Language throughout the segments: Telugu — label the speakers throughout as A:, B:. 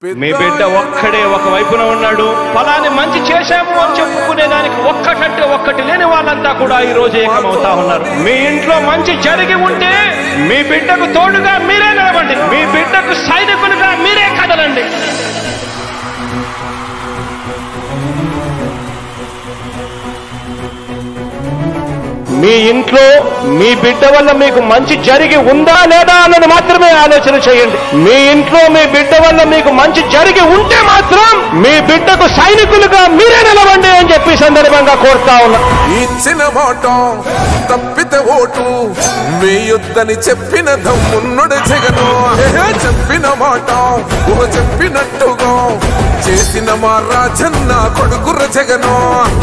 A: మీ బిడ్డ ఒక్కడే ఒక వైపున ఉన్నాడు. ఫలాన్ని మంచి చేశాము అని చెప్పుకునేదానికి ఒక్కటంటే ఒక్కటి లేని వాళ్ళంతా కూడా ఈ రోజు ఏకమవుతా ఉన్నారు. మీ ఇంట్లో మంచి జరిగి ఉంటే మీ బిడ్డకు తోడుగా మీరే నిలబండి, మీ బిడ్డకు సైనికులుగా మీరే కదలండి. మీ ఇంట్లో మీ బిడ్డ వల్ల మీకు మంచి జరిగి ఉందా లేదా అన్నది మాత్రమే ఆలోచన చేయండి. మీ ఇంట్లో మీ బిడ్డ వల్ల మీకు మంచి జరిగి ఉంటే మాత్రం మీ బిడ్డకు సైనికులుగా మీరే నిలవండి అని చెప్పి సందర్భంగా కోరుతా ఉన్నా.
B: ఇచ్చిన మాట తప్పితే ఓటు వేయొద్దని చెప్పిన దమ్మున్నడు జగను. చెప్పిన మాట చెప్పినట్టుగా చేసిన మా రాజన్న కొడుకుర జగను.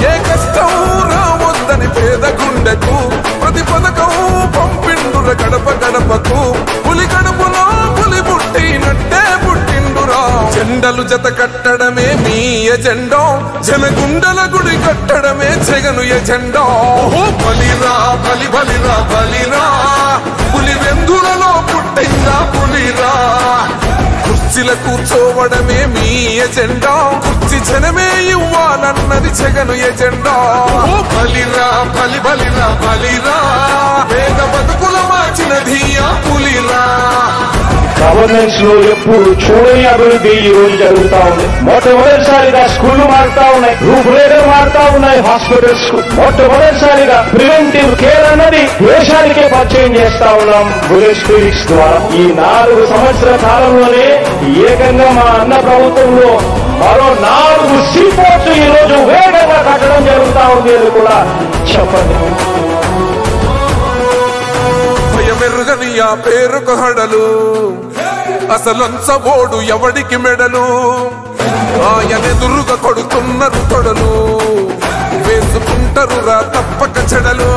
B: ఏ కష్టం రావద్దని పేద గుండెకు ప్రతి పథకం పంపిండుర గడప గడపకు. పులి గడపలో పులి పుట్టినట్టే పుట్టిండురా. జెండలు జత కట్టడమే మీ ఎజెండా, జనగుండల గుడి కట్టడమే జగను ఎజెండా. బలిరా బలి బలిరా బలిరా, పులి వెందులలో పుట్టిందా పులిరా. కుర్చీల కూర్చోవడమే మీ ఎజెండా, కుర్చీ జనమే ఇవ్వాలన్నది జగను ఎజెండా. బలిరా బలి బలిరా బలిరా, పేద బతుకుల మార్చినది ఆ పులిరా.
A: గవర్నెన్స్ లో ఎప్పుడు చూడని అభివృద్ధి ఈ రోజు జరుగుతా ఉంది. మొట్టమొదటిసారిగా స్కూళ్లు మారుతా ఉన్నాయి, రూపురేఖలు మారుతా ఉన్నాయి. హాస్పిటల్స్ కు మొట్టమొదటిసారిగా ప్రివెంటివ్ కేర్ అన్నది దేశానికే పరిచయం చేస్తా ఉన్నాం బుల్లెట్ క్లినిక్స్ ద్వారా. ఈ 4 సంవత్సరాల కాలంలోనే ఏకంగా మా అన్న ప్రభుత్వంలో మరో 4 సీపోర్ట్స్ ఈ రోజు వేగంగా కట్టడం జరుగుతా ఉంది అని కూడా చెప్పండి.
B: మెరుగని ఆ పేరుకు హడలు, అసలంచబోడు ఎవడికి మెడలు. ఆయనెదురుగా కొడుతున్నారు తొడలు, వేసుకుంటారు రా తప్పక చెడలు.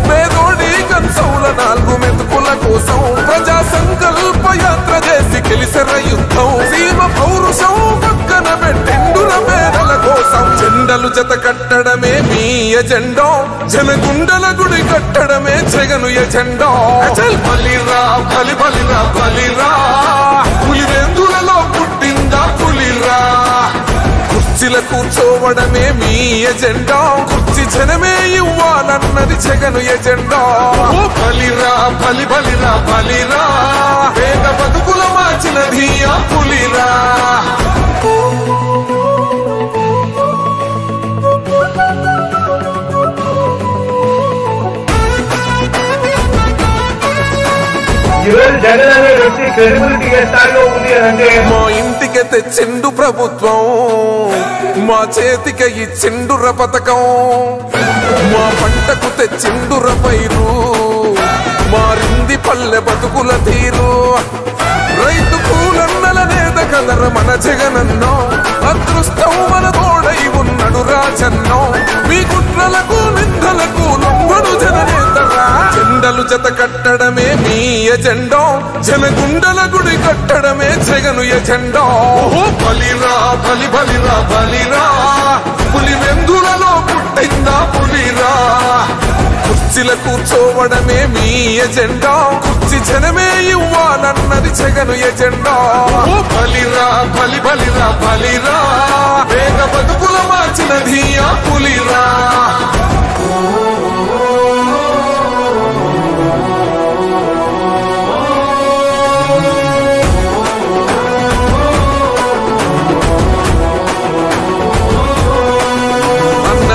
B: పేదోడి కంచౌల 4 మెతుకుల కోసం ప్రజా సంకల్ప యాత్ర చేసి గెలిసెర యుద్ధం. సీమ పౌరుషం పక్కన పెట్టిండుర పేదల కోసం. జెండలు జత కట్టడమే మీ ఎజెండా, జనగుండల గుడి కట్టడమే జగను ఎజెండా. బలిరా బలి బలిరా బలిరా, పులి వెందులలో పుట్టిందా పులిరా. కుర్చీల కూర్చోవడమే మీ ఎజెండా, కుర్చీ జనమే ఇవ్వాలన్నది జగను ఎజెండా. బలిరా బలి బలిరా బలిరా, పేద బతుకుల మార్చినది ఆ పులిరా.
A: జగన్ అనే వ్యక్తి క్రెడిబిలిటీ ఏ స్థాయిలో ఉంది అంటే
B: మా ఇంటికి తెచ్చిండు ప్రభుత్వం, మా చేతికి ఇచ్చిండుర పథకం. మా పంటకు తెచ్చిండుర పైరు, మారింది పల్లె బతుకుల తీరు. రైతు కూలన్నల నేత కదర మన జగనన్నో, అదృష్టం మన తోడై ఉన్నడు రాజన్నో. మీ కుట్రలకు నిందలకు లొంగడు జననేతరా. జెండలు జత కట్టడమే మీ ఎజెండా, జనగుండల గుడి కట్టడమే జగను ఎజెండా. బలిరా బలి బలిరా బలిరా, పులి వెందులలో పుట్టిందా పులిరా. కుర్చీల కూర్చోవడమే మీ ఎజెండా, కుర్చీ జనమే ఇవ్వాలన్నది జగను ఎజెండా. బలిరా బలి బలిరా బలిరా, పేద బతుకుల మార్చినది ఆ పులిరా.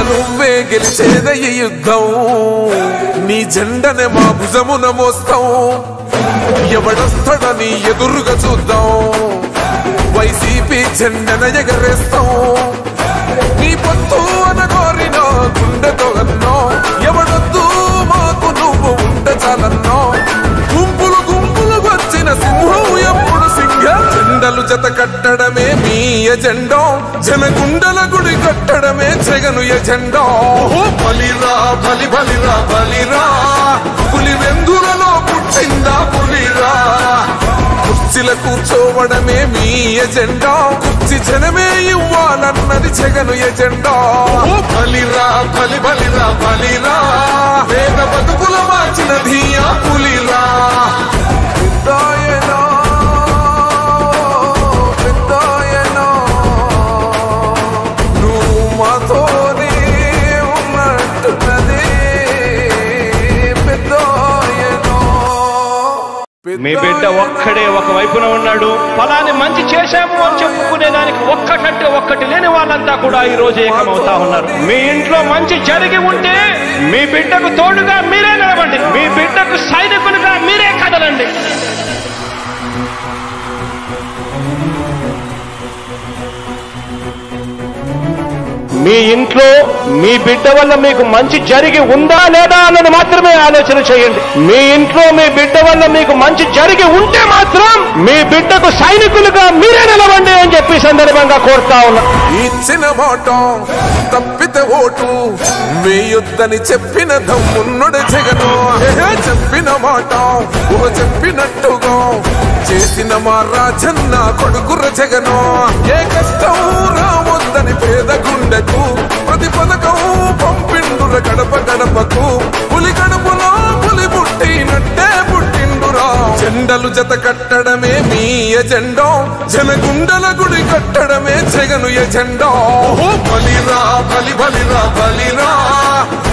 B: నువ్వే గెలిచేద ఈ యుద్ధం, నీ జెండనే మా భుజమున మోస్తాం. ఎవడొస్తాడని ఎదురుగా చూద్దాం, వైసీపీ జెండన ఎగరేస్తాం. నీ పొత్తు అనగోరిన గుండెతో అన్నో, ఎవడొద్దు మాకు నువ్వు ఉంటే చాలన్నో. గుంపులు గుంపులు వచ్చిన సింహం ఎప్పుడు సింహ. జెండలు జత కట్టడమే మీ ఎజెండా, జనగుండల గుడి కట్టడమే జగను ఎజెండా. బలిరా బలి బలిరా బలిరా, పులి వెందులలో పుట్టిందా పులిరా. కుర్చీల కూర్చోవడమే మీ ఎజెండా, కుర్చీ జనమే ఇవ్వాలన్నది జగను ఎజెండా. బలిరా బలి బలిరా బలిరా, పేద బతుకుల మార్చినది ఆ పులిరా.
A: మీ బిడ్డ ఒక్కడే ఒక వైపున ఉన్నాడు. ఫలాన్ని మంచి చేశాము అని చెప్పుకునే దానికి ఒక్కటంటే ఒక్కటి లేని వాళ్ళంతా కూడా ఈ రోజు ఏకమవుతా ఉన్నారు. మీ ఇంట్లో మంచి జరిగి ఉంటే మీ బిడ్డకు తోడుగా మీరే నిలబండి. మీ బిడ్డకు సైనికులుగా మీరే కదలండి. మీ ఇంట్లో మీ బిడ్డ వల్ల మీకు మంచి జరిగి ఉందా లేదా అన్నది మాత్రమే ఆలోచన చేయండి. మీ ఇంట్లో మీ బిడ్డ వల్ల మీకు మంచి జరిగి ఉంటే మాత్రం మీ బిడ్డకు సైనికులుగా మీరే నిలవండి అని చెప్పి సందర్భంగా కోరుతా ఉన్నా.
B: ఇచ్చిన మాట తప్పితే ఓటు వేయొద్దని చెప్పిన దమ్మున్నడు జగను. చెప్పిన మాట చెప్పినట్టుగా చేసిన మా రాజన్న కొడుకుర జగను. ఏ కష్టం రావద్దని పేద గుండెకు ప్రతి పథకం పంపిండుర గడప గడపకు. పులి గడపలో పులి పుట్టినట్టే పుట్టిండురా. జెండలు జత కట్టడమే మీ ఎజెండా. జనగుండల గుడి కట్టడమే జగను ఎజెండా. బలిరా బలి బలిరా బలిరా.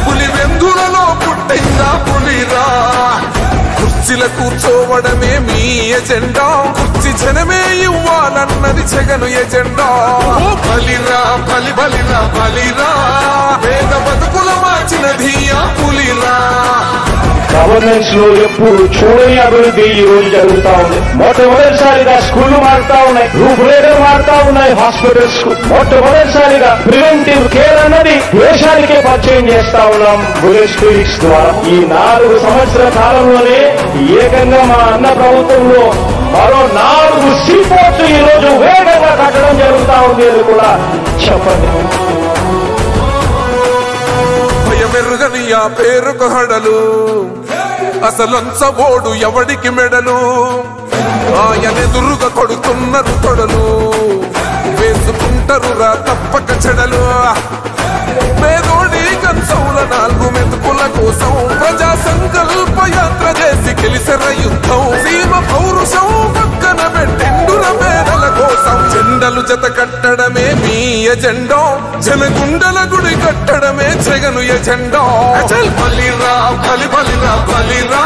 B: పులి వెందులలో పుట్టిందా పులిరా. కుర్చీల కూర్చోవడమే మీ ఎజెండా. కుర్చీ జనమే ఇవ్వాలన్నది జగను ఎజెండా. బలిరా బలి బలిరా బలిరా. పేద బతుకుల మార్చినది ఆ పులిరా.
A: గవర్నెన్స్ లో ఎప్పుడు చూడని అభివృద్ధి ఈ రోజు జరుగుతా ఉంది. మొట్టమొదటిసారిగా స్కూళ్లు మారుతా ఉన్నాయి, రూపురేఖలు మారుతా ఉన్నాయి. హాస్పిటల్స్ కు మొట్టమొదటిసారిగా ప్రివెంటివ్ కేర్ అన్నది దేశానికే పరిచయం చేస్తా ఉన్నాం బుల్లెట్ క్లినిక్స్ ద్వారా. ఈ 4 సంవత్సరాల కాలంలోనే ఏకంగా మా అన్న ప్రభుత్వంలో మరో 4 సీపోర్ట్స్ ఈ రోజు వేగంగా కట్టడం జరుగుతా ఉంది అని కూడా చెప్పండి.
B: మెరుగని ఆ పేరుకు హడలు అసలంచబోడు ఎవడికి మెడలు. ఆయనెదురుగా కొడుతున్నారు తొడలు వేసుకుంటారు రా తప్పక చెడలు. పేదోడి కంచౌల 4 మెతుకుల కోసం ప్రజా సంకల్ప యాత్ర చేసి గెలిసెర యుద్ధం. సీమ పౌరుషం పక్కన పెట్టిండుర పేదల కోసం. జెండలు జత కట్టడమే మీ ఎజెండా. జనగుండల గుడి కట్టడమే జగను ఎజెండా. బలిరా బలి బలిరా బలిరా.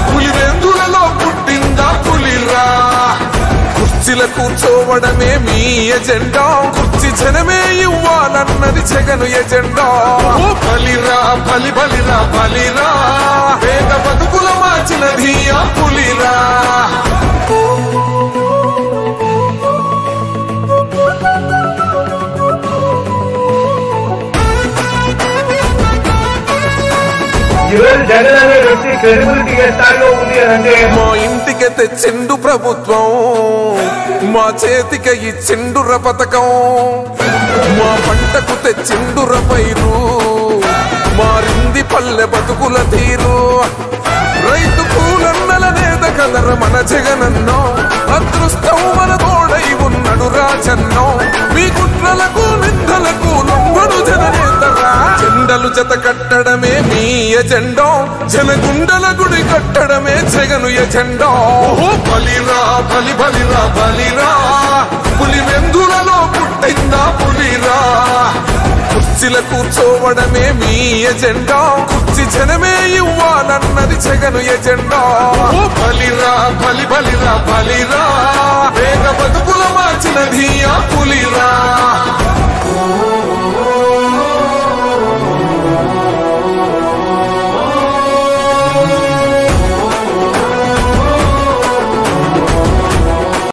B: పులి వెందులలో పుట్టిందా పులిరా. కుర్చీల కూర్చోవడమే మీ ఎజెండా. కుర్చీ జనమే ఇవ్వాలన్నది జగను ఎజెండా. బలిరా బలి బలిరా బలిరా. పేద బతుకుల మార్చినది ఆ పులిరా.
A: జగన్ అనే వ్యక్తి క్రెడిబిలిటీ ఏ స్థాయిలో ఉంది అంటే
B: మా ఇంటికి తెచ్చిండు ప్రభుత్వం. మా చేతికి ఇచ్చిండుర పథకం. మా పంటకు తెచ్చిండుర పైరు. మారింది పల్లె బతుకుల తీరు. రైతు కూలన్నల నేత కదర మన జగనన్నో. అదృష్టం మన తోడై ఉన్నడు రాజన్నో. మీ కుట్రలకు నిందలకు లొంగడు జననేతరా. జెండలు జత కట్టడమే మీ ఎజెండా. జనగుండల గుడి కట్టడమే జగను ఎజెండా. బలిరా బలి బలిరా బలిరా. పులి వెందులలో పుట్టిందా పులిరా. కుర్చీల కూర్చోవడమే మీ ఎజెండా. కుర్చీ జనమే ఇవ్వాలన్నది జగను ఎజెండా. బలిరా బలి బలిరా బలిరా. పేద బతుకుల మార్చినది ఆ పులిరా.